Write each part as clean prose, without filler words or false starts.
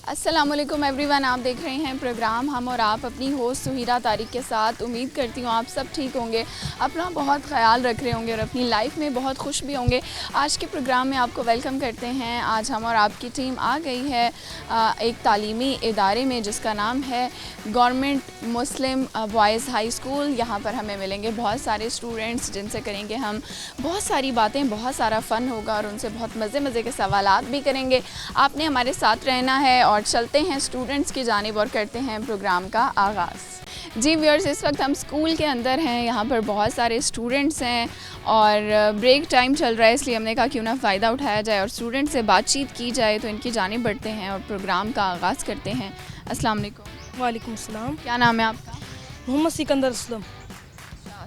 अस्सलामुअलैकुम एवरीवन, आप देख रहे हैं प्रोग्राम हम और आप अपनी होस्ट सुहीरा तारिक के साथ। उम्मीद करती हूँ आप सब ठीक होंगे, अपना बहुत ख्याल रख रहे होंगे और अपनी लाइफ में बहुत खुश भी होंगे। आज के प्रोग्राम में आपको वेलकम करते हैं। आज हम और आपकी टीम आ गई है एक तालीमी इदारे में जिसका नाम है गवर्नमेंट मुस्लिम बॉयज़ हाई स्कूल। यहाँ पर हमें मिलेंगे बहुत सारे स्टूडेंट्स जिनसे करेंगे हम बहुत सारी बातें, बहुत सारा फ़न होगा और उनसे बहुत मज़े के सवालात भी करेंगे। आपने हमारे साथ रहना है और चलते हैं स्टूडेंट्स की जानिब और करते हैं प्रोग्राम का आगाज़। जी व्यूअर्स, इस वक्त हम स्कूल के अंदर हैं। यहाँ पर बहुत सारे स्टूडेंट्स हैं और ब्रेक टाइम चल रहा है, इसलिए हमने कहा क्यों ना फ़ायदा उठाया जाए और स्टूडेंट से बातचीत की जाए। तो इनकी जानिब बढ़ते हैं और प्रोग्राम का आगाज़ करते हैं। अस्सलाम वालेकुम। वालेकुम अस्सलाम। क्या नाम है आपका? मोहम्मद सिकंदर असलम।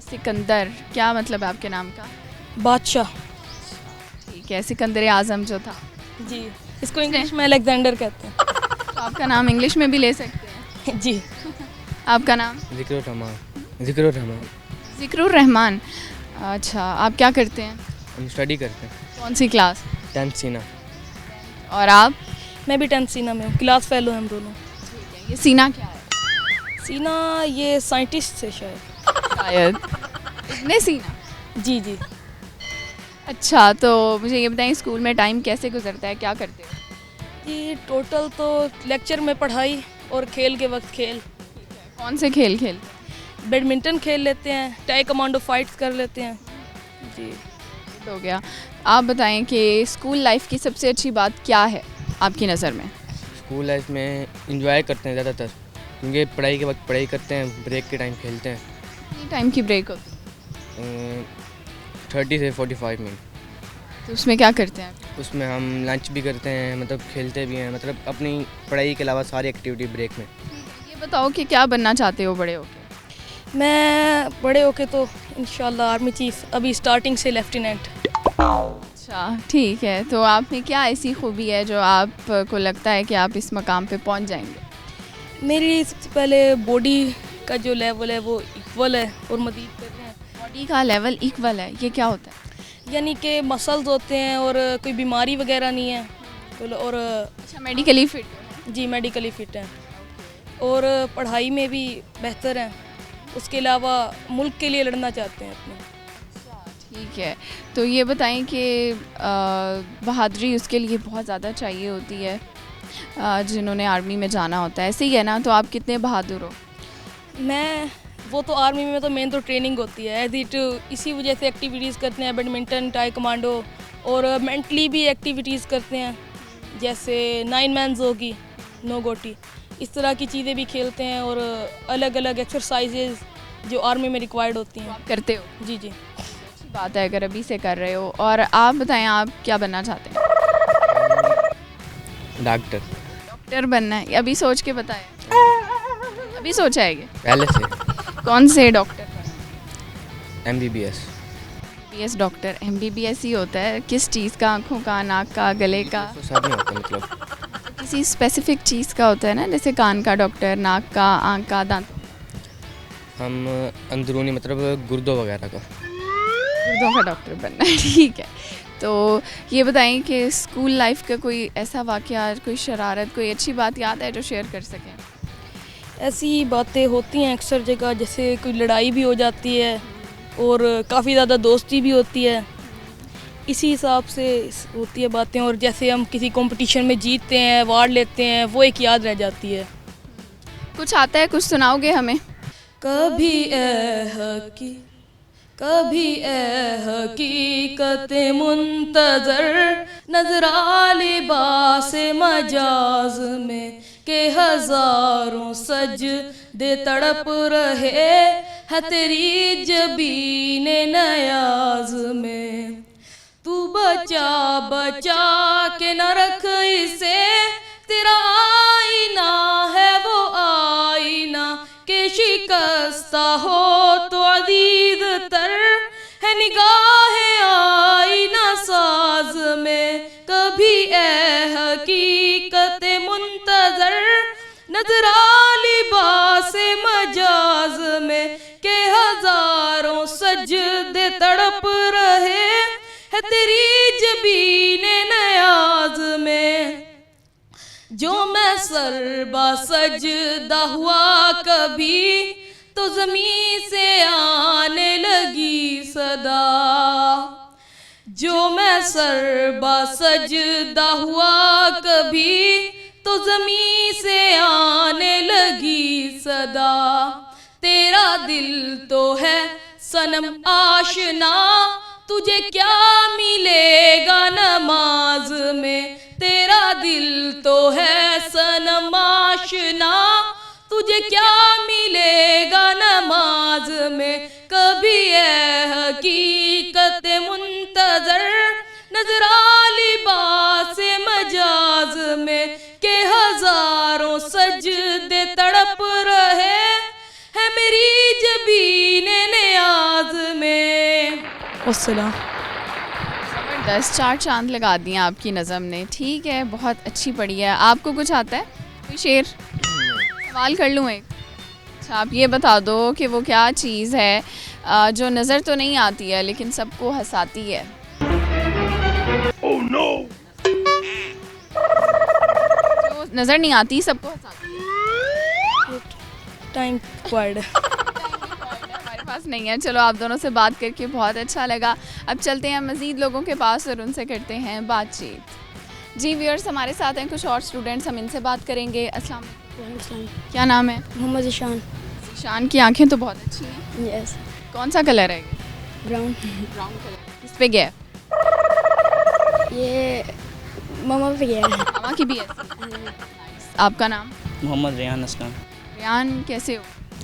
सिकंदर, क्या मतलब है आपके नाम का? बादशाह। ठीक है, सिकंदर आज़म जो था। जी, इसको इंग्लिश में अलेक्जेंडर कहते हैं। तो आपका नाम इंग्लिश में भी ले सकते हैं। जी। आपका नाम? ज़िक्रुर रहमान। ज़िक्रुर रहमान। अच्छा, आप क्या करते हैं? हम स्टडी करते हैं। कौन सी क्लास? 10th सीना। और आप? मैं भी 10th सीना में हूँ, क्लास फेलो हैं हम दोनों। ठीक है, ये सीना क्या है? सीना ये साइंटिस्ट से शायद इतने सीना। जी जी। अच्छा, तो मुझे ये बताएं स्कूल में टाइम कैसे गुजरता है, क्या करते हो? जी, टोटल तो लेक्चर में पढ़ाई और खेल के वक्त खेल। कौन से खेल खेलते हैं? बैडमिंटन खेल लेते हैं, टाई कमांडो फाइट्स कर लेते हैं। जी। हो गया। आप बताएं कि स्कूल लाइफ की सबसे अच्छी बात क्या है आपकी नज़र में? स्कूल लाइफ में इंजॉय करते हैं ज़्यादातर, क्योंकि पढ़ाई के वक्त पढ़ाई करते हैं, ब्रेक के टाइम खेलते हैं। कितनी टाइम की ब्रेक होती है? 30 से 45 मिनट। तो उसमें क्या करते हैं? उसमें हम लंच भी करते हैं, मतलब खेलते भी हैं, मतलब अपनी पढ़ाई के अलावा सारी एक्टिविटी ब्रेक में। ये बताओ कि क्या बनना चाहते हो बड़े होके? मैं बड़े होके तो इंशाल्लाह आर्मी चीफ, अभी स्टार्टिंग से लेफ्टिनेंट। अच्छा, ठीक है। तो आप में क्या ऐसी खूबी है जो आपको लगता है कि आप इस मकाम पे पहुंच जाएंगे? मेरी सबसे पहले बॉडी का जो लेवल है वो इक्वल है और मज़ीद कर रहे हैं। बॉडी का लेवल इक्वल है, ये क्या होता है? यानी कि मसल्स होते हैं और कोई बीमारी वगैरह नहीं है और अच्छा, मेडिकली फिट हो? जी, मेडिकली फ़िट हैं और पढ़ाई में भी बेहतर हैं। उसके अलावा मुल्क के लिए लड़ना चाहते हैं अपने। ठीक है। तो ये बताएं कि बहादुरी उसके लिए बहुत ज़्यादा चाहिए होती है जिन्होंने आर्मी में जाना होता है, ऐसे ही है ना? तो आप कितने बहादुर हो? वो तो आर्मी में तो मेन तो ट्रेनिंग होती है एज इट, इसी वजह से एक्टिविटीज़ करते हैं, बैडमिंटन, टाई कमांडो और मेंटली भी एक्टिविटीज़ करते हैं, जैसे 9 मैन्स होगी, नो गोटी, इस तरह की चीज़ें भी खेलते हैं और अलग अलग एक्सरसाइजेज जो आर्मी में रिक्वायर्ड होती हैं। आप करते हो? जी जी। अच्छी बात है अगर अभी से कर रहे हो। और आप बताएं आप क्या बनना चाहते हैं? डॉक्टर। डॉक्टर बनना है? अभी सोच के बताएं। अभी सोचा है कि पहले से कौन से डॉक्टर बनना? MBBS। MBBS डॉक्टर, MBBS ही होता है? किस चीज़ का? आँखों का, नाक का, गले का? तो सब में होता है, मतलब किसी स्पेसिफिक चीज़ का होता है ना, जैसे कान का डॉक्टर, नाक का, आँख का, दांत? हम अंदरूनी मतलब गुर्दों वगैरह का। गुर्दों का डॉक्टर बनना है। ठीक है। तो ये बताएं कि स्कूल लाइफ का कोई ऐसा वाक़या, कोई शरारत, कोई अच्छी बात याद है जो शेयर कर सकें? ऐसी बातें होती हैं अक्सर जगह, जैसे कोई लड़ाई भी हो जाती है और काफ़ी ज़्यादा दोस्ती भी होती है, इसी हिसाब से होती है बातें। और जैसे हम किसी कंपटीशन में जीतते हैं, अवार्ड लेते हैं, वो एक याद रह जाती है। कुछ आता है, कुछ सुनाओगे हमें? कभी ए हकीकत मुंतज़र नजरा लिबास मजाज में के हजारों सज दे तड़प रहे है तेरी जबीन नयाज में। तू बचा बचा के न रख इसे, तेरा आईना है वो आईना के शिकस्ता हो तो अजीज तर है निगाह आईना साज में। कभी ए हकीकत मुंतज़र नजरा लिबास मजाज में के हजारों सजदे तड़प रहे है तेरी जबीन नयाज में। जो मैं सरबा सजदा हुआ कभी तो ज़मीं से आने लगी सदा। जो मैं सरबा सजदा हुआ कभी तो ज़मीं से आने लगी सदा। तेरा दिल तो है सनम आशना, तुझे क्या मिलेगा नमाज में। तेरा दिल तो है सनम आशना, तुझे क्या मिलेगा नमाज में। कभी है हकीकत मुंतजर नजरा लिबास मजाज में, के हजारों सजदे तड़प रहे है मेरी जबीने नियाज में। अस्सलाम। ज़बरदस्त, 4 चांद लगा दिए आपकी नज़म ने। ठीक है, बहुत अच्छी पढ़ी है। आपको कुछ आता है कोई शेर? सवाल कर लूँ एक? अच्छा, आप ये बता दो कि वो क्या चीज़ है जो नज़र तो नहीं आती है लेकिन सबको हंसाती है। Oh no! जो नज़र नहीं आती सबको हंसाती है। टाइम वर्ड हमारे पास नहीं है। चलो, आप दोनों से बात करके बहुत अच्छा लगा। अब चलते हैं मज़ीद लोगों के पास और उनसे करते हैं बातचीत। जी व्यूअर्स, हमारे साथ हैं कुछ और स्टूडेंट्स, हम इनसे बात करेंगे। अस्सलाम वालेकुम। क्या नाम है? मोहम्मद ईशान। ईशान की आंखें तो बहुत अच्छी हैं। यस। कौन सा कलर है ये? ब्राउन। Brown colour. किस पे गया है? ये मामा पे गया है। मामा की भी ऐसी। Nice. आपका नाम? मोहम्मद रेहान असलम। रियान, कैसे हो?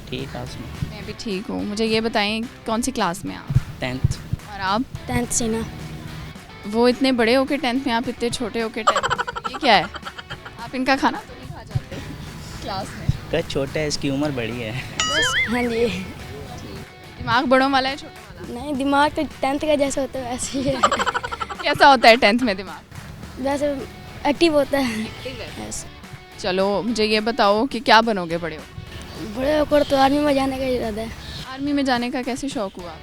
ठीक है उसमें मैं भी ठीक हूँ। मुझे ये बताएं कौन सी क्लास में आप? 10th। और आप? 10th सीना। वो इतने बड़े होके 10th में, आप इतने छोटे होके 10th में। ये क्या है? आप इनका खाना तो नहीं खा जाते क्लास में? तो छोटा है, इसकी उम्र बड़ी है। हाँ जी। दिमाग बड़ों वाला है छोटों वाला? नहीं, दिमाग तो 10th का जैसा होता है वैसे ही है। कैसा होता है 10th में दिमाग? वैसे एक्टिव होता है। Yes. चलो, मुझे ये बताओ कि क्या बनोगे बड़े हो? बड़े होकर तो आर्मी में जाने का इरादा है। आर्मी में जाने का कैसे शौक हुआ?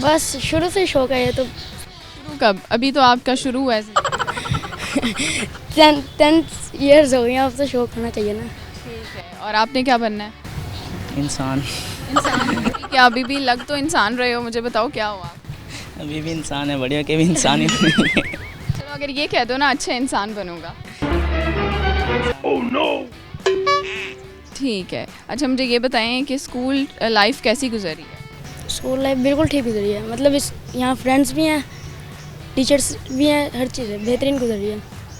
बस शुरू से शौक है ये तो। शुरू कब? अभी तो आपका शुरू हुआ है। 10 years हो गए, अब तो शौक होना चाहिए ना। ठीक है। और आपने क्या बनना है? इंसान। इंसान। क्या अभी भी लग तो इंसान रहे हो? मुझे बताओ क्या हो आप? अभी भी इंसान है, बड़े होके भी इंसान ही बनेंगे। चलो, अगर ये कह दो ना अच्छा इंसान बनूंगा। Oh no! ठीक है। अच्छा, मुझे ये बताएं कि स्कूल लाइफ कैसी गुजरी है? स्कूल लाइफ बिल्कुल ठीक गुजरी है। मतलब इस यहाँ फ्रेंड्स भी हैं, टीचर्स भी हैं, हर चीज़ है बेहतरीन गुजरी है।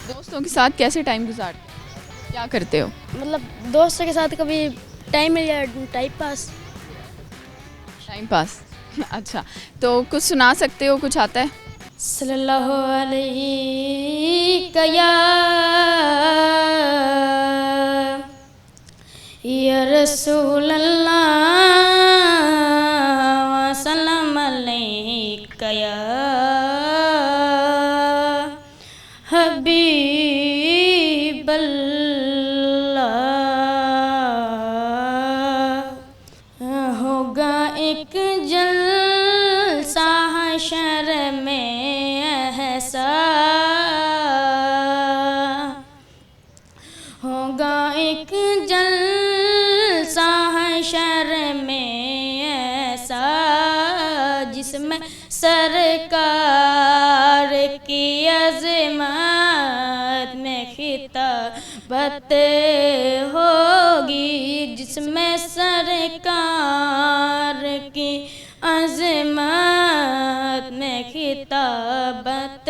दोस्तों के साथ कैसे टाइम गुजारते हो? क्या करते हो? मतलब दोस्तों के साथ कभी टाइम मिल जाए, टाइम पास। Time pass. अच्छा, तो कुछ सुना सकते हो? कुछ आता है? सल्लल्लाहु अलैहि या रसूल अल्लाह व सल्लम अलैका या हबीब अल्लाह। होगा एक जलसा हशर में ऐसा, होगा एक जलसा हशर में ऐसा, जिसमें सरकार की अज़मत में खिताबत होगी, जिसमें सरकार की अज़मत में खिताबत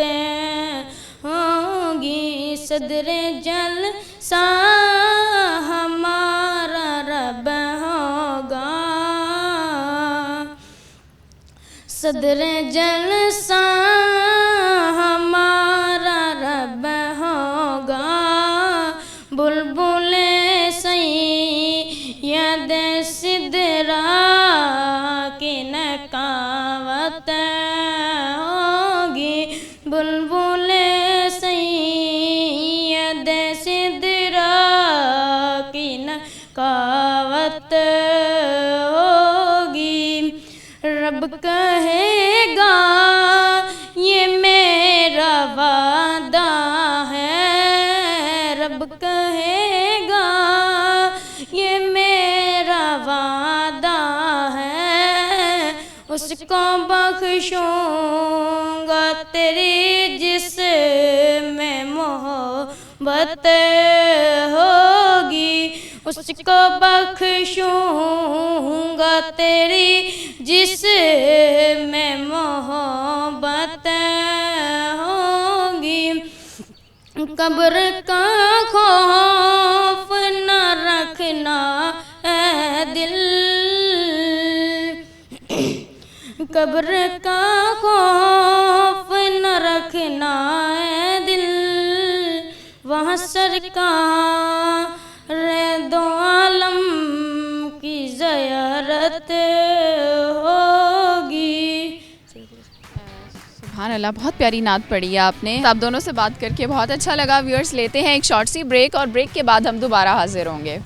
होगी। सदरे जलसा हमारा रब होगा, सदरे जलसा हमारा रब होगा। बुलबुल सैयद सिदरा की नकावत होगी, बुलबुल सैयद सिदरा की नकावत होगी। रब कहेगा ये मेरा वादा है, रब उसको बख्शूंगा तेरी जिसमें मोहब्बत होगी, उसको बख्शूंगा तेरी जिसमें मोहब्बत होगी। कब्र का खौफ न रखना है दिल, कब्र का खौफ न रखना है दिल, वहाँ सरकार दो आलम की ज़ियारत होगी। सुभान अल्लाह, बहुत प्यारी नात पढ़ी है आपने। आप दोनों से बात करके बहुत अच्छा लगा। व्यूअर्स, लेते हैं एक शॉर्ट सी ब्रेक और ब्रेक के बाद हम दोबारा हाजिर होंगे।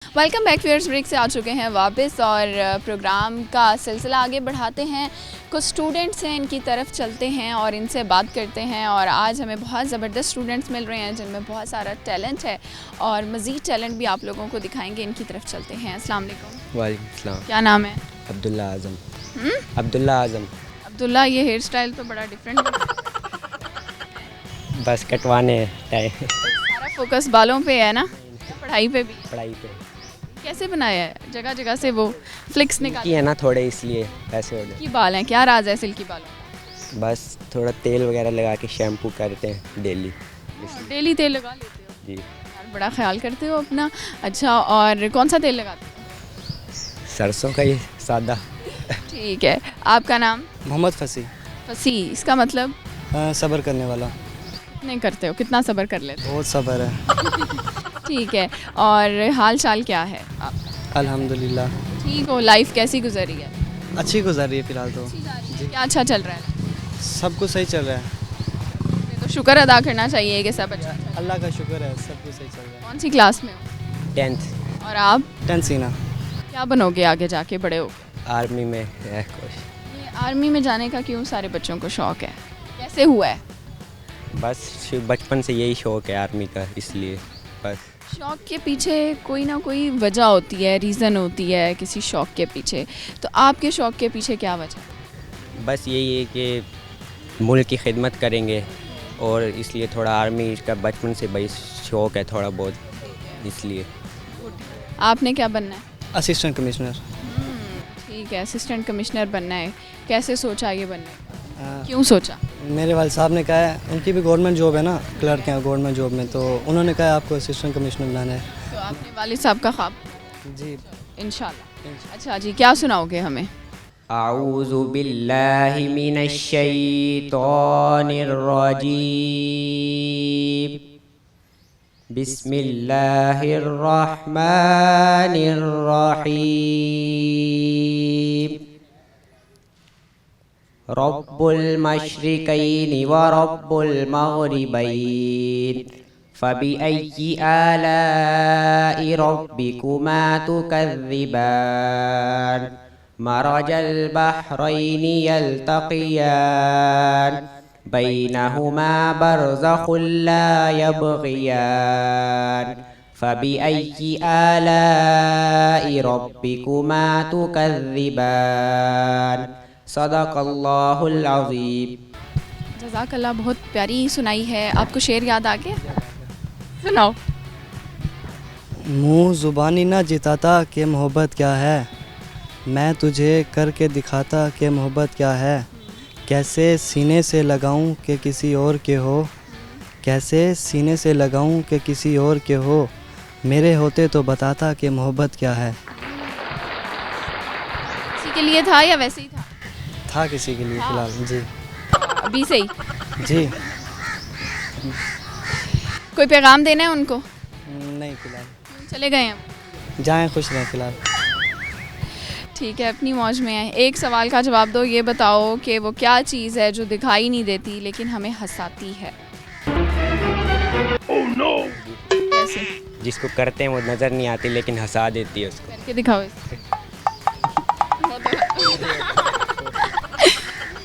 वेलकम बैक व्यूअर्स, ब्रेक से आ चुके हैं वापस और प्रोग्राम का सिलसिला आगे बढ़ाते हैं। कुछ स्टूडेंट्स हैं, इनकी तरफ चलते हैं और इनसे बात करते हैं। और आज हमें बहुत ज़बरदस्त स्टूडेंट्स मिल रहे हैं जिनमें बहुत सारा टैलेंट है और मज़ीद टैलेंट भी आप लोगों को दिखाएंगे। इनकी तरफ चलते हैं। अस्सलाम वालेकुम। वालेकुम सलाम। क्या नाम है? अब्दुल्ला आज़म। अब्दुल्ला आज़म। अब्दुल्ला, ये हेयर स्टाइल तो बड़ा डिफरेंट है। बस कटवाने टाइम। सारा फोकस बालों पे है ना, पढ़ाई पे भी? पढ़ाई पे। कैसे बनाया है? जगह जगह से वो फ्लिक्स निकाल की है ना थोड़े, इसलिए ऐसे हो गए। की बाल हैं, क्या राज है सिल्की बालों का? बस थोड़ा तेल वगैरह लगा के शैम्पू करते हैं डेली। डेली तेल लगा लेते हो? जी। यार, बड़ा ख्याल करते हो अपना। अच्छा, और कौन सा तेल लगाते हो? सरसों का, ये सादा। ठीक है। आपका नाम? मोहम्मद फसी। फसी, इसका मतलब? सब्र करने वाला। कितने करते हो, कितना सब्र कर लेते बहुत सब्र है। हो? ठीक है। और हाल चाल क्या है आपका? अल्हम्दुलिल्लाह। ठीक हो? लाइफ कैसी गुजरी है? अच्छी गुजर रही है फ़िलहाल तो। क्या अच्छा चल रहा है? सब कुछ सही चल रहा है। तो शुक्र अदा करना चाहिए कि सब अच्छा। अल्लाह का शुक्र है, सब कुछ सही चल रहा कौन सी क्लास में हो? 10th। और आप? 10th सीना। क्या बनोगे आगे जाके बड़े होके? आर्मी में है कुछ। ये आर्मी में जाने का क्यों सारे बच्चों को शौक़ है? कैसे हुआ है? बस बचपन से यही शौक़ है आर्मी का, इसलिए बस। शौक़ के पीछे कोई ना कोई वजह होती है, रीज़न होती है किसी शौक़ के पीछे। तो आपके शौक़ के पीछे क्या वजह? बस यही है कि मुल्क की खिदमत करेंगे और इसलिए थोड़ा आर्मी का बचपन से भाई शौक़ है थोड़ा बहुत, इसलिए। आपने क्या बनना है? Assistant commissioner. ठीक है, असिस्टेंट कमिश्नर बनना है। कैसे सोचा ये बनने का? हाँ। क्यों सोचा? मेरे वालिद साहब ने कहा है, उनकी भी गवर्नमेंट जॉब है ना, क्लर्क हैं गवर्नमेंट जॉब में, तो उन्होंने कहा आपको असिस्टेंट कमिश्नर बनाना है। तो आपने वालिद साहब का ख्वाब? जी इंशाल्लाह। अच्छा जी, क्या सुनाओगे हमें? आऊज़ु बिल्लाहि मिनश शैतानिर रजीम। बिस्मिल्लाहिर रहमानिर रहीम। रब्बुल मशरिकैनि व रब्बुल मग़रिबैन फ़बिअय्यि आलाइ रब्बिकुमा तुकज़्ज़िबान। मरजल बहरैनि यल्तक़ियान बैनहुमा बरज़ख़ुन ला यबग़ियान फ़बिअय्यि आलाइ रब्बिकुमा तुकज़्ज़िबान। सदक़ल्लाहुल अज़ीम। जज़ाकल्लाह, बहुत प्यारी सुनाई है। आपको शेर याद आ गया? सुनाओ। मुँह ज़ुबानी ना जिताता कि मोहब्बत क्या है, मैं तुझे करके दिखाता कि मोहब्बत क्या है। कैसे सीने से लगाऊं कि किसी और के हो, कैसे सीने से लगाऊं कि किसी और के हो, मेरे होते तो बताता कि मोहब्बत क्या है। किसी के लिए था या वैसे ही था? था किसी के लिए फ़िलहाल। जी। अभी से ही? जी। कोई पैगाम देना है उनको? नहीं फ़िलहाल। चले गए हम? जाएँ, खुश रहें फ़िलहाल। ठीक है, अपनी मौज में है। एक सवाल का जवाब दो, ये बताओ कि वो क्या चीज़ है जो दिखाई नहीं देती लेकिन हमें हंसाती है? Oh no! कैसे? जिसको करते हैं वो नज़र नहीं आती लेकिन हंसा देती है उसको। करके दिखाओ इसे।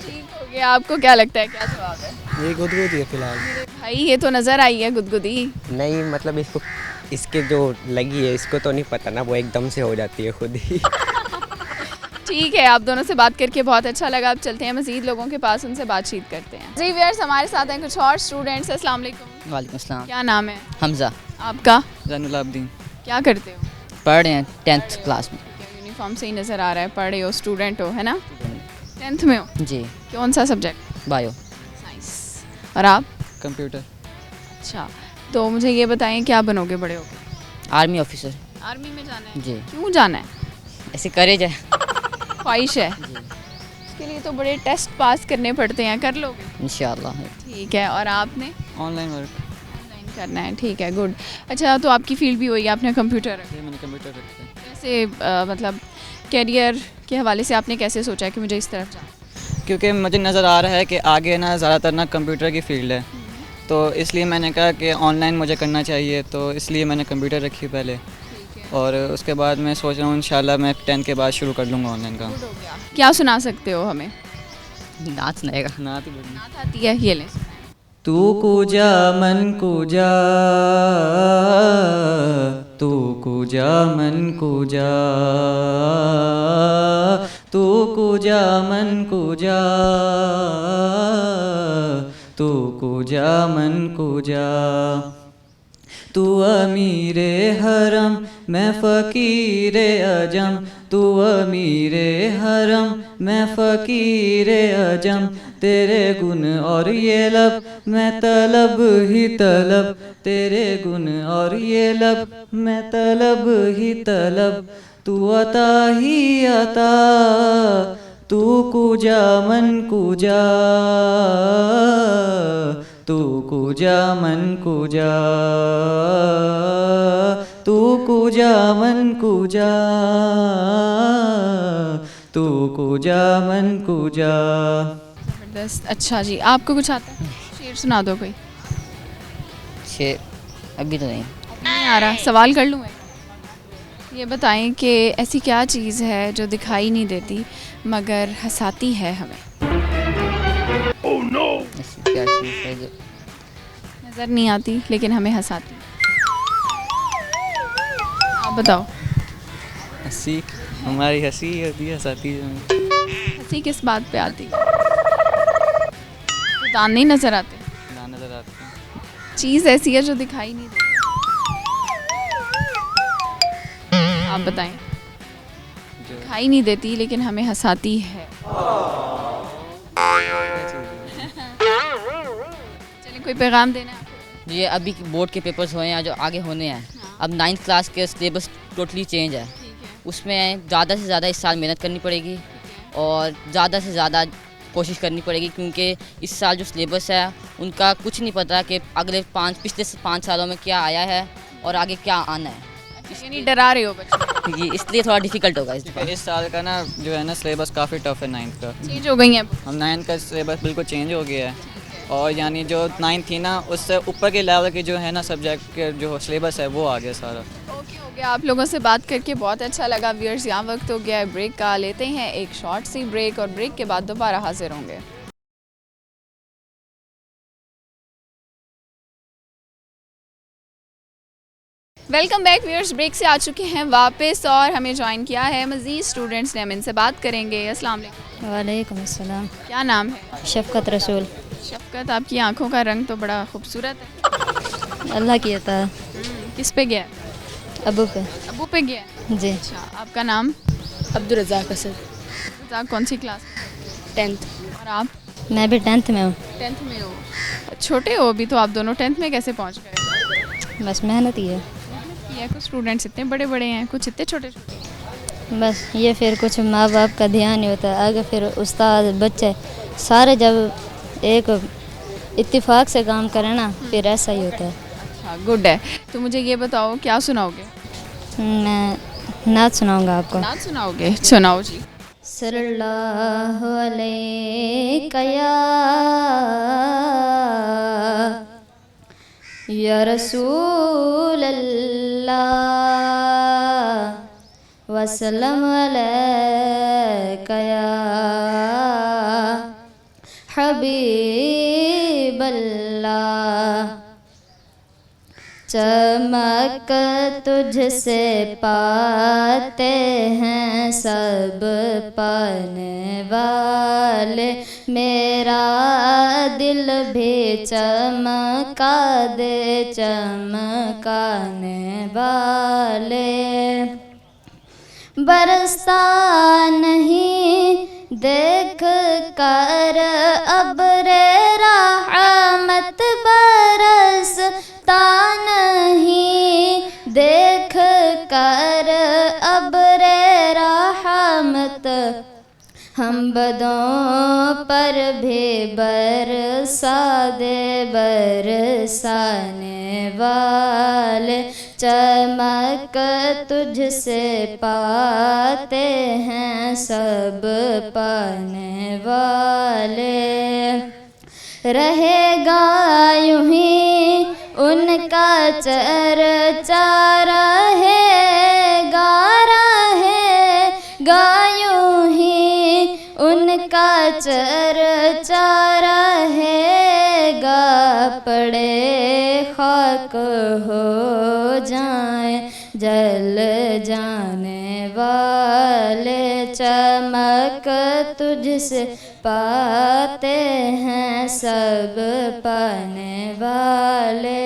ठीक हो गया। आपको क्या लगता है क्या जवाब है? ये गुदगुदी है फ़िलहाल। भाई, ये तो नज़र आई है गुदगुदी। नहीं मतलब इसको इसके जो लगी है इसको तो नहीं पता ना, वो एकदम से हो जाती है खुद ही। ठीक है, आप दोनों से बात करके बहुत अच्छा लगा। अब चलते हैं मज़ीद लोगों के पास, उनसे बातचीत करते हैं। जी व्यूअर्स, हमारे साथ हैं कुछ और स्टूडेंट्स। अस्सलाम वालेकुम। वालेकुम अस्सलाम। क्या नाम है हमज़ा। आपका? जैनुल आबदीन। क्या करते हो? पढ़ रहे हैं 10th क्लास में। यूनिफॉर्म से ही नज़र आ रहा है, पढ़ रहे हो, स्टूडेंट हो, है ना? 10th में हो? जी। कौन सा सब्जेक्ट? बायो। साइंस। और आप? कंप्यूटर। अच्छा, तो मुझे ये बताएं क्या बनोगे बड़े होकर? Army officer. आर्मी में जाना है? जी। क्यों जाना है? ऐसे करे जाए। ख्वाहिश है? इसके लिए तो बड़े टेस्ट पास करने पड़ते हैं, कर लोगे? इंशाल्लाह। ठीक है, और आपने? Online work. ऑनलाइन करना है, ठीक है, गुड। अच्छा, तो आपकी फील्ड भी हुई, आपने कंप्यूटर रखा? मैंने कंप्यूटर रखा है। कैसे मतलब करियर के हवाले से आपने कैसे सोचा कि मुझे इस तरफ जाना? क्योंकि मुझे नज़र आ रहा है कि आगे ना ज़्यादातर ना कंप्यूटर की फील्ड है, तो इसलिए मैंने कहा कि ऑनलाइन मुझे करना चाहिए, तो इसलिए मैंने कंप्यूटर रखी पहले, और उसके बाद मैं सोच रहा हूँ इंशाल्लाह मैं 10th के बाद शुरू कर लूँगा ऑनलाइन का। क्या सुना सकते हो हमें? नाच सुनाएगा। नाच नात आती है? ये ले। तू कूजा मन कूजा, तू कूजा मन कूजा, तू कूजा मन कूजा, तू कूजा मन कूजा। तू अमीरे हरम मैं फ़कीरे अजम, तू अमीरे हरम मैं फ़कीरे अजम, तेरे गुण और ये लब मैं तलब ही तलब, तेरे गुण और ये लब मैं तलब ही तलब, तू अता ही अता, तू कूजा मन कूजा, तू कूजा मन कूजा, तू कूजा मन कूजा, तू कूजा मन कूजा। ज़बरदस्त। अच्छा जी, आपको कुछ आता है? शेर सुना दो कोई। शेर अभी तो नहीं। नहीं आ रहा? सवाल कर लूँ मैं? ये बताएं कि ऐसी क्या चीज़ है जो दिखाई नहीं देती मगर हंसाती है हमें? Oh no! ऐसी क्या चीज़ है जो नज़र नहीं आती लेकिन हमें हंसाती? आप बताओ। हंसी, हमारी हंसी होती है, हंसाती है। हंसी किस बात पे आती? तो दांत नहीं नज़र आते? ना नज़र आती है। चीज़ ऐसी है जो दिखाई नहीं देती। आप बताएं। जो दिखाई नहीं देती लेकिन हमें हंसाती है। चलिए, कोई पैगाम देना है आपको? ये अभी बोर्ड के पेपर्स हुए हैं जो आगे होने हैं। अब 9th क्लास के सिलेबस टोटली चेंज है। उसमें ज़्यादा से ज़्यादा इस साल मेहनत करनी पड़ेगी और ज़्यादा से ज़्यादा कोशिश करनी पड़ेगी, क्योंकि इस साल जो सिलेबस है उनका कुछ नहीं पता कि पिछले 5 सालों में क्या आया है और आगे क्या आना है। यानी डरा रहे हो बच्चे? ये इसलिए थोड़ा डिफ़िकल्ट होगा इस बार। इस साल का ना जो है ना सिलेबस काफ़ी टफ है 9th का। चेंज हो गई हैं? हम 9th का सिलेबस बिल्कुल चेंज हो गया है, और यानी जो 9th थी ना उससे ऊपर के लेवल के जो है ना सब्जेक्ट के जो सिलेबस है वो आ गया सारा। ओके, हो गया। आप लोगों से बात करके बहुत अच्छा लगा। व्यूअर्स, यहाँ वक्त हो गया है ब्रेक का, लेते हैं एक शॉर्ट सी ब्रेक और ब्रेक के बाद दोबारा हाजिर होंगे। वेलकम बैक व्यूअर्स, ब्रेक से आ चुके हैं वापस और हमें ज्वाइन किया है मज़ीद स्टूडेंट्स ने। हम इनसे बात करेंगे। अस्सलाम वालेकुम। वालेकुम अस्सलाम। क्या नाम है? शफ़क़त रसूल। शफ़क़त, आपकी आंखों का रंग तो बड़ा खूबसूरत है। अल्लाह की अता है। किस पे गया? अबू पे। अबू पे गया? जी। अच्छा, आपका नाम? अब्दुल रज़ाक असद। रज़ाक, कौन सी क्लास? 10th। और आप? मैं भी 10th में हूँ। 10th में हो? छोटे हो अभी तो आप दोनों। 10th में कैसे पहुँच गए? बस मेहनत ही है। ये कुछ स्टूडेंट्स इतने बड़े बड़े हैं, कुछ इतने छोटे छोटे। बस ये फिर कुछ माँ बाप का ध्यान नहीं होता, आगे फिर उस्ताद बच्चे सारे जब एक इत्तेफाक से काम करें ना फिर ऐसा ही होता है। अच्छा, गुड है। तो मुझे ये बताओ क्या सुनाओगे? मैं नात सुनाऊंगा आपको। नात सुनाओगे? सुनाओ जी। सल्लल्लाहु अलैका या रसूल अल्लाह वसल्लम अलैका या हबीब अल्लाह। चमक तुझसे पाते हैं सब पाने वाले, मेरा दिल भी चमका दे चमकाने वाले। बरसता नहीं देख कर अब्रे रहमत, बरसता नहीं देख कर अब्रे रहमत, हम बदों पर भी बरसा दे बरसाने वाले। चमक तुझसे पाते हैं सब पाने वाले। रहेगा यूं ही उनका चर्चा, रहेगा रहेगा यूं ही उनका चर्चा रहेगा। पड़े खाक हो जाए जल जाने वाले, चमक तुझसे पाते हैं सब पाने वाले।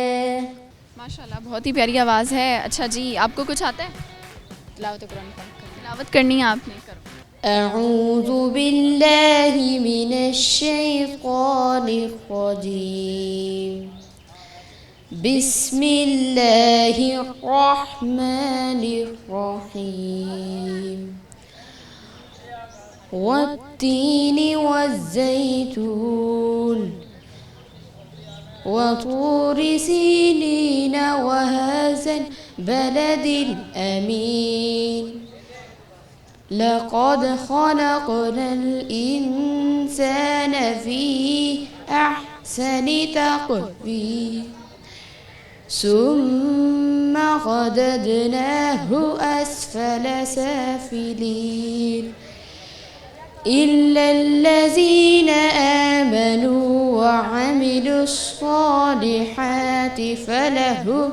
माशाल्लाह, बहुत ही प्यारी आवाज़ है। अच्छा जी, आपको कुछ आता है? तिलावत करनी है आपने, करो। अऊज़ु बिल्लाहि मिनश शैतानिर रजीम, बिस्मिल्लाहिर रहमानिर रहीम। वत्तीनि वज़्ज़ैतून वतूरि सीनीन वहाज़ल बलदिल अमीन। लक़द ख़लक़नल इंसान फ़ी अहसनि तक़वीम, सुम्मा ग़ददनाहु अस्फ़ल साफ़िलीन। इल्लल्लज़ीन आमनू वअमिलुस्सालिहाति फ़लहुम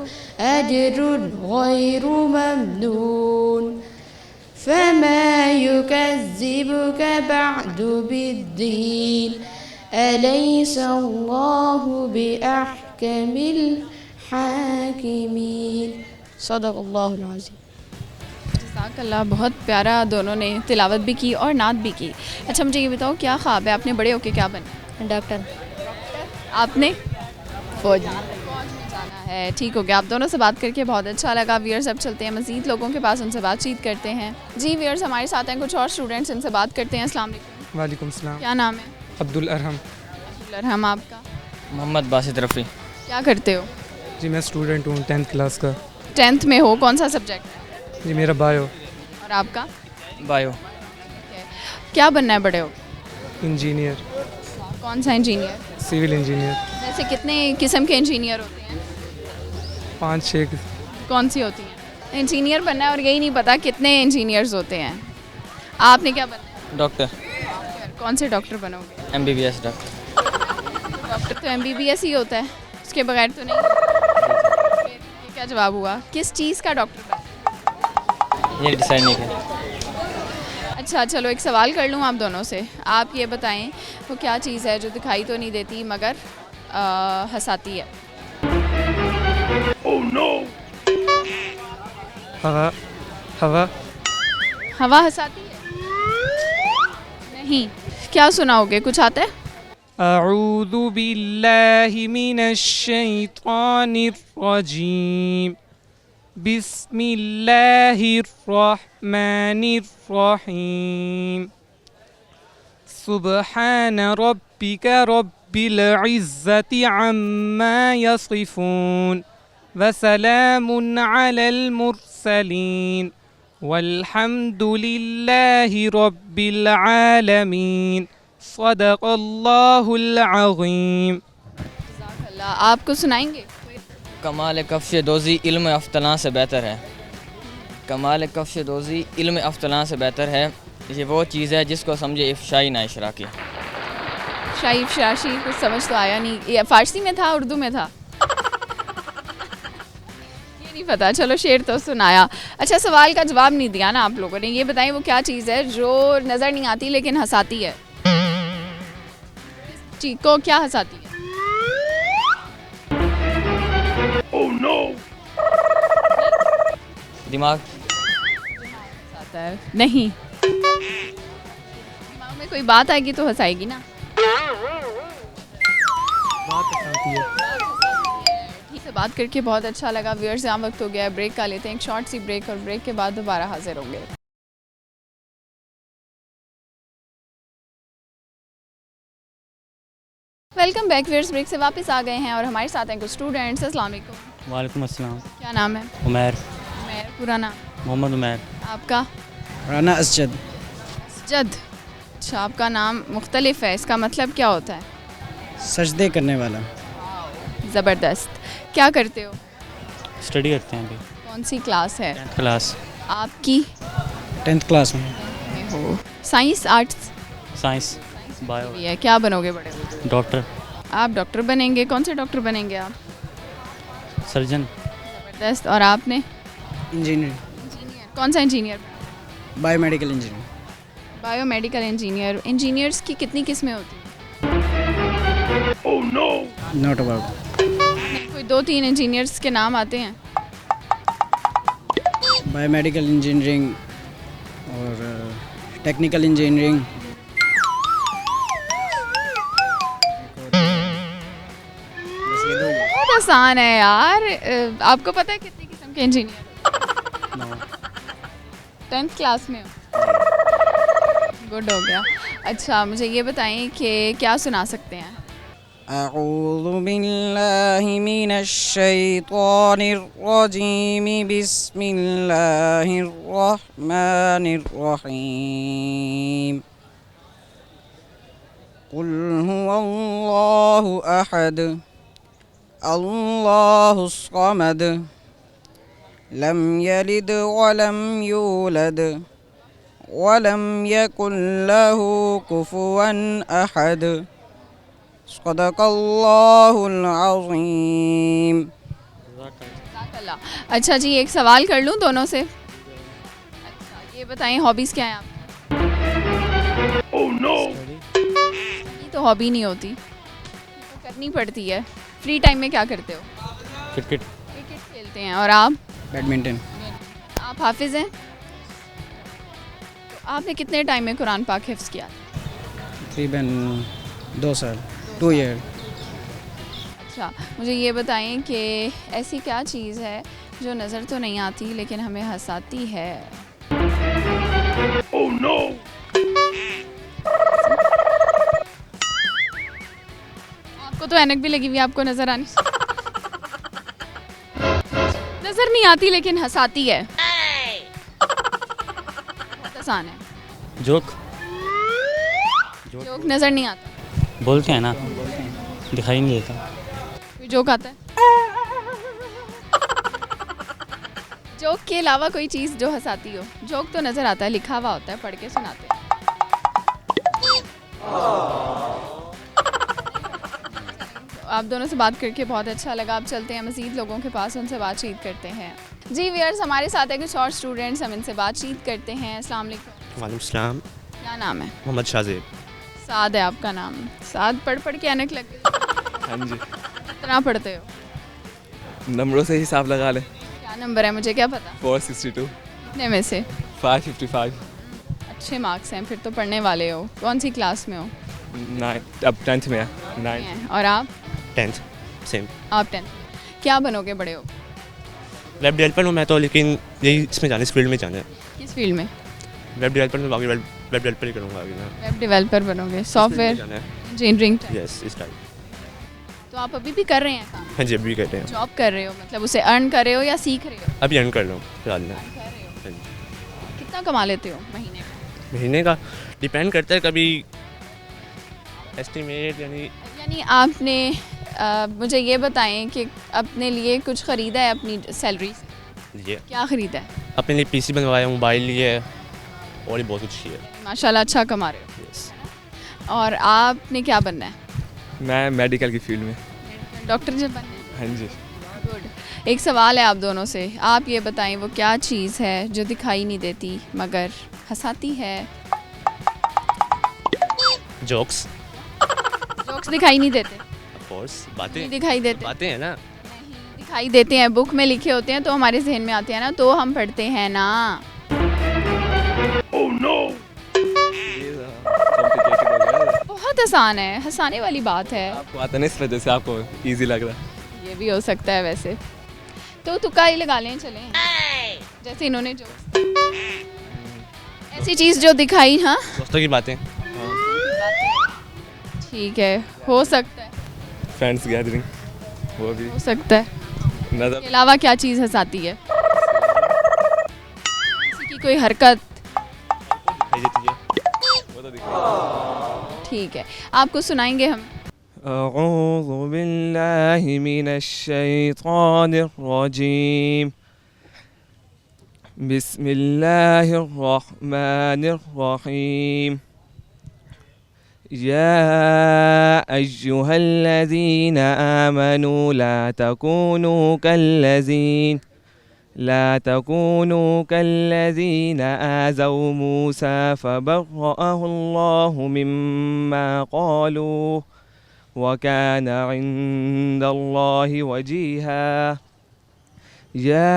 अज्रुन ग़ैरु ममनून। फमा युकज़्ज़िबुक बअदु बिद्दीन, अलैसल्लाहु बिअहकमिल हाकिमीन। सदक़ल्लाहुल अज़ीम। जज़ाकल्लाह, बहुत प्यारा। दोनों ने तिलावत भी की और नात भी की। अच्छा, मुझे ये बताओ, क्या ख्वाब है आपने बड़े होके क्या बनना? डॉक्टर। आपने? फौज में जाना है। ठीक हो गया, आप दोनों से बात करके बहुत अच्छा लगा। व्यूअर्स, अब चलते हैं मज़ीद लोगों के पास, उनसे बातचीत करते हैं। जी व्यूअर्स, हमारे साथ हैं कुछ और स्टूडेंट्स, इनसे बात करते हैं। अस्सलाम वालेकुम। वालेकुम सलाम। क्या नाम है? अब्दुल अरहम। अब्दुल अरहम। आपका? मोहम्मद बासित रफ़ी। क्या करते हो? जी मैं स्टूडेंट हूँ 10th क्लास का। 10th में हो? कौन सा सब्जेक्ट है? जी मेरा बायो। और आपका? बायो। क्या बनना है बड़े हो? इंजीनियर। कौन सा इंजीनियर? Civil engineer. वैसे कितने किस्म के इंजीनियर होते हैं? 5-6। कौन सी होती हैं? इंजीनियर बनना है और यही नहीं पता कितने इंजीनियर्स होते हैं। आपने क्या बनना है? डॉक्टर। कौन से डॉक्टर बनोगे? MBBS doctor. डॉक्टर तो MBBS ही होता है, उसके बगैर तो नहीं। ये क्या जवाब हुआ? किस चीज़ का डॉक्टर बनना? ये डिसाइड नहीं किया। अच्छा, चलो एक सवाल कर लूँ आप दोनों से। आप ये बताएं, वो क्या चीज़ है जो दिखाई तो नहीं देती मगर हंसाती है? Oh no! हवा। हवा। हवा हंसाती है? नहीं। क्या सुनाओगे? कुछ आता है? अऊज़ु बिल्लाहि मिनश शैतानिर रजीम, बिस्मिल्लाहिर रहमानिर रहीम। सुब्हान रब्बिक रब्बिल इज़्ज़ति अम्मा यसिफून, वसलामुन अलल मुरसलीन, वल्हम्दुलिल्लाहि रब्बिल आलमीन। सदक़ल्लाहुल अज़ीम। आपको सुनाएंगे? कमाल कफ़्श दोज़ी इल्म अफ़तलां से बेहतर है। कमाल कफ़्श दोज़ी इल्म अफ़तलां से बेहतर है। ये वो चीज़ है जिसको समझे इफ़शाई ना इशराकी। शाही इफ़शाशी कुछ समझ तो आया नहीं। ये फ़ारसी में था, उर्दू में था? नहीं पता, चलो शेर तो सुनाया। अच्छा, सवाल का जवाब नहीं दिया ना आप लोगों ने। ये बताएं वो क्या चीज़ है जो नज़र नहीं आती लेकिन हंसाती है? चीज़ को क्या हंसाती है? Oh no! दिमाग। हंसाता है नहीं, दिमाग में कोई बात आएगी तो हंसाएगी ना। ठीक से बात करके बहुत अच्छा लगा। व्यूअर्स, यहाँ वक्त हो गया है ब्रेक का, लेते हैं एक शॉर्ट सी ब्रेक और ब्रेक के बाद दोबारा हाजिर होंगे। वेलकम बैक व्यूअर्स, ब्रेक से वापस आ गए हैं और हमारे साथ हैं कुछ स्टूडेंट्स। अस्सलाम वालेकुम। वालेकुम अस्सलाम। क्या नाम है? उमैर। उमैर, पूरा नाम? मोहम्मद उमैर। आपका? राना असजद। असजद, अच्छा आपका नाम मुख्तलिफ है, इसका मतलब क्या होता है? सजदे करने वाला। ज़बरदस्त। क्या करते हो? स्टडी करते हैं अभी। कौन सी क्लास है? 10th class. आपकी? 10th क्लास में हो। Science, arts? Science, bio. है। क्या बनोगे बड़े हो? डॉक्टर। आप डॉक्टर बनेंगे? कौन से डॉक्टर बनेंगे आप? सर्जन। ज़बरदस्त। और आपने? इंजीनियर। कौन सा engineer? Biomedical engineer. Biomedical engineer. Engineers की कितनी किस्में होती हैं? Oh no! Not about. कोई 2-3 इंजीनियर्स के नाम आते हैं? बायोमेडिकल इंजीनियरिंग और टेक्निकल इंजीनियरिंग। बहुत आसान है यार। आपको पता है कितनी किस्म के इंजीनियर? 10th क्लास में हो? गुड हो गया। अच्छा, मुझे ये बताएं कि क्या सुना सकते हैं? अऊज़ु बिल्लाहि मिनश शैतानिर रजीम, बिस्मिल्लाहिर रहमानिर रहीम। कुल हुवल्लाहु अहद, अल्लाहुस समद, लम यलिद वलम यूलद वलम यकुल लहू कुफुवन अहद। सदक़ल्लाहुल अज़ीम। अच्छा जी, एक सवाल कर लूँ दोनों से? अच्छा, ये बताएं हॉबीज़ क्या हैं आपकी? Oh no! ये तो हॉबी नहीं होती, तो करनी पड़ती है। फ्री टाइम में क्या करते हो? क्रिकेट। क्रिकेट खेलते हैं। और आप? बैडमिंटन। आप हाफिज़ हैं? तो आपने कितने टाइम में कुरान पाक हिफ्ज़ किया? तकरीबन 2 साल, 2 ईयर। अच्छा, मुझे ये बताएं कि ऐसी क्या चीज़ है जो नज़र तो नहीं आती लेकिन हमें हंसाती है? Oh no! आपको तो ऐनक भी लगी हुई, आपको नज़र आनी नज़र नहीं आती लेकिन हंसाती है। बहुत आसान है। जोक। जोक नज़र नहीं आता? बोलते हैं ना, दिखाई नहीं देता। कोई जोक आता है? जोक के अलावा कोई चीज़ जो हंसाती हो? जोक तो नज़र आता है, लिखा हुआ होता है, पढ़ के सुनाते हैं। आप दोनों से बात करके बहुत अच्छा लगा। अब चलते हैं मज़ीद लोगों के पास, उनसे बातचीत करते हैं। जी व्यूअर्स, हमारे साथ है कुछ और स्टूडेंट्स, हम इनसे बातचीत करते हैं। अस्सलाम वालेकुम। वालेकुम सलाम। क्या नाम है? मोहम्मद शाहजेब। साद है आपका नाम? साद पढ़ पढ़ के ऐनक लग गई। हाँ जी। कितना पढ़ते हो? नंबरों से हिसाब लगा ले। क्या नंबर है, मुझे क्या पता? 462। कितने में से? 555। अच्छे मार्क्स हैं, फिर तो पढ़ने वाले हो। कौन सी क्लास में हो? 9, अब 10th में है। 9। और आप? 10th same. आप 10th। क्या बनोगे बड़े हो? वेब डेवलपर हूँ मैं तो, लेकिन यही इसमें जाना, इस फील्ड में जाना है। किस फील्ड में? वेब डेवलपर में, बाकी वेब डेवलपर ही करूँगा अभी मैं। वेब डेवलपर बनोगे? Software engineering? यस, इस टाइप। तो आप अभी भी कर रहे हैं काम? हाँ जी, अभी कर रहे हैं। जॉब कर रहे हो, मतलब उसे अर्न कर रहे हो या सीख रहे हो? अभी अर्न कर रहा हूँ फिलहाल में। कितना कमा लेते हो महीने का? महीने का डिपेंड करता है, कभी एस्टिमेट यानी आपने मुझे ये बताएं कि अपने लिए कुछ ख़रीदा है अपनी सैलरी से? ये क्या ख़रीदा है? अपने लिए पीसी बनवाया, मोबाइल लिए और ये बहुत कुछ है। माशाल्लाह अच्छा कमा रहे हो। yes. और आपने क्या बनना है? मैं मेडिकल की फील्ड में। डॉक्टर जब बनना है? हाँ जी। गुड। एक सवाल है आप दोनों से, आप ये बताएं वो क्या चीज़ है जो दिखाई नहीं देती मगर हंसाती है? जोक्स। जोक्स दिखाई नहीं देते? ऑफ कोर्स, बातें नहीं दिखाई देते? बातें हैं ना। दिखाई देते हैं, बुक में लिखे होते हैं तो हमारे जहन में आते हैं ना, तो हम पढ़ते हैं ना। Oh no! बहुत आसान है, हंसाने वाली बात है। आपको आता नहीं, इस वजह से आपको इजी लग रहा है। ये भी हो सकता है वैसे, तो तुक्का ही लगा लें, चलें जैसे इन्होंने जो ऐसी चीज़ जो दिखाई। हाँ, दोस्तों की बातें, ठीक है, हो सकता है। फ्रेंड्स गैदरिंग, वो भी हो सकता है। नजर के अलावा क्या चीज़ हंसाती है? किसी की कोई हरकत। ठीक है, आपको सुनाएंगे हम। अऊज़ु बिल्लाहि मिनश शैतानिर रजीम। बिस्मिल्लाहिर रहमानिर रहीम। या अय्युहल्लज़ीना आमनू ला तकूनू कल्लज़ीना आज़ौ मूसा फबर्रअहुल्लाहु मिम्मा क़ालू वकान इंदल्लाहि वजीहा। या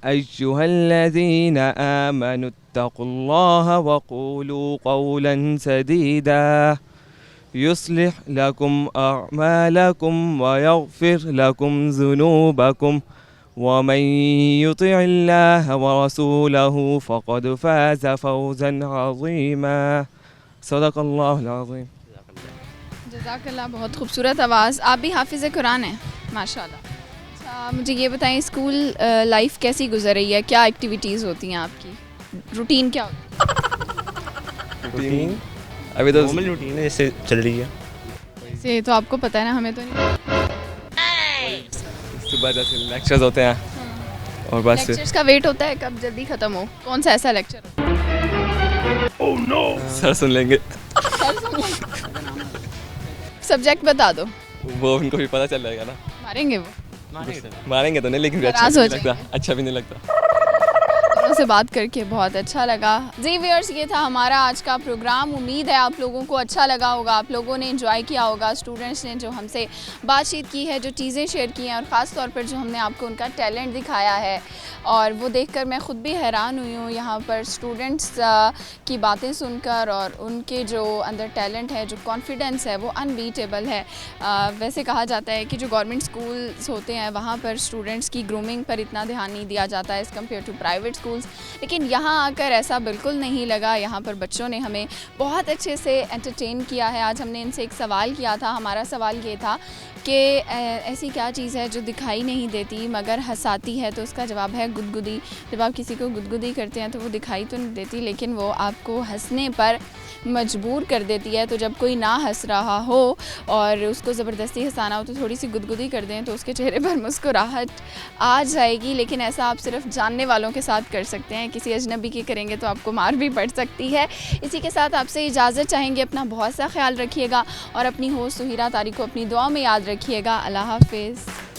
अय्युहल्लज़ीना आमनुत्तक़ुल्लाह वक़ूलू क़ौलन सदीदा युस्लिह लकुम अअमालकुम वयग़फिर लकुम ज़ुनूबकुम वमन युतिइल्लाह वरसूलहु फ़क़द फ़ाज़ फ़ौज़न अज़ीमा। सदक़ल्लाहुल अज़ीम। जज़ाकल्लाह, बहुत खूबसूरत आवाज़। आप भी हाफिज़ कुरान हैं माशाल्लाह। अच्छा, मुझे ये बताएं स्कूल लाइफ कैसी गुजर रही है? क्या एक्टिविटीज़ होती हैं आपकी? रूटीन क्या होती है? रूटीन अभी तो नॉर्मल रूटीन है जैसे चल रही है। से तो आपको पता है ना, हमें तो नहीं। सुबह जैसे लेक्चर्स होते हैं और बस लेक्चर्स का वेट होता है कब जल्दी ख़त्म हो। कौन सा ऐसा लेक्चर होता है? Oh no! सर सुन लेंगे। सब्जेक्ट बता दो। वो उनको भी पता चल जाएगा ना। मारेंगे वो? मारेंगे तो नहीं, लेकिन नाराज़ अच्छा हो भी नहीं लगता, अच्छा भी नहीं लगता। दोनों से बात करके बहुत अच्छा लगा। जी व्यूअर्स, ये था हमारा आज का प्रोग्राम। उम्मीद है आप लोगों को अच्छा लगा होगा, आप लोगों ने एंजॉय किया होगा। स्टूडेंट्स ने जो हमसे बातचीत की है, जो चीज़ें शेयर की हैं, और ख़ास तौर पर जो हमने आपको उनका टैलेंट दिखाया है, और वो देखकर मैं ख़ुद भी हैरान हुई हूँ यहाँ पर स्टूडेंट्स की बातें सुनकर, और उनके जो अंदर टैलेंट है, जो कॉन्फिडेंस है, वो अनबीटेबल है। वैसे कहा जाता है कि जो गवर्नमेंट स्कूल्स होते हैं वहाँ पर स्टूडेंट्स की ग्रूमिंग पर इतना ध्यान नहीं दिया जाता है as compared to private schools, लेकिन यहाँ आकर ऐसा बिल्कुल नहीं लगा। यहाँ पर बच्चों ने हमें बहुत अच्छे से एंटरटेन किया है। आज हमने इनसे एक सवाल किया था, हमारा सवाल ये था कि ऐसी क्या चीज़ है जो दिखाई नहीं देती मगर हंसाती है, तो उसका जवाब है गुदगुदी। जब आप किसी को गुदगुदी करते हैं तो वो दिखाई तो नहीं देती, लेकिन वो आपको हंसने पर मजबूर कर देती है। तो जब कोई ना हंस रहा हो और उसको ज़बरदस्ती हंसाना हो तो थोड़ी सी गुदगुदी कर दें तो उसके चेहरे पर मुस्कुराहट आ जाएगी। लेकिन ऐसा आप सिर्फ जानने वालों के साथ कर सकते हैं, किसी अजनबी की करेंगे तो आपको मार भी पड़ सकती है। इसी के साथ आपसे इजाज़त चाहेंगे। अपना बहुत सा ख्याल रखिएगा और अपनी होस्ट सुहीरा तारिक को अपनी दुआ में याद रखिएगा। अल्लाह हाफ़िज़।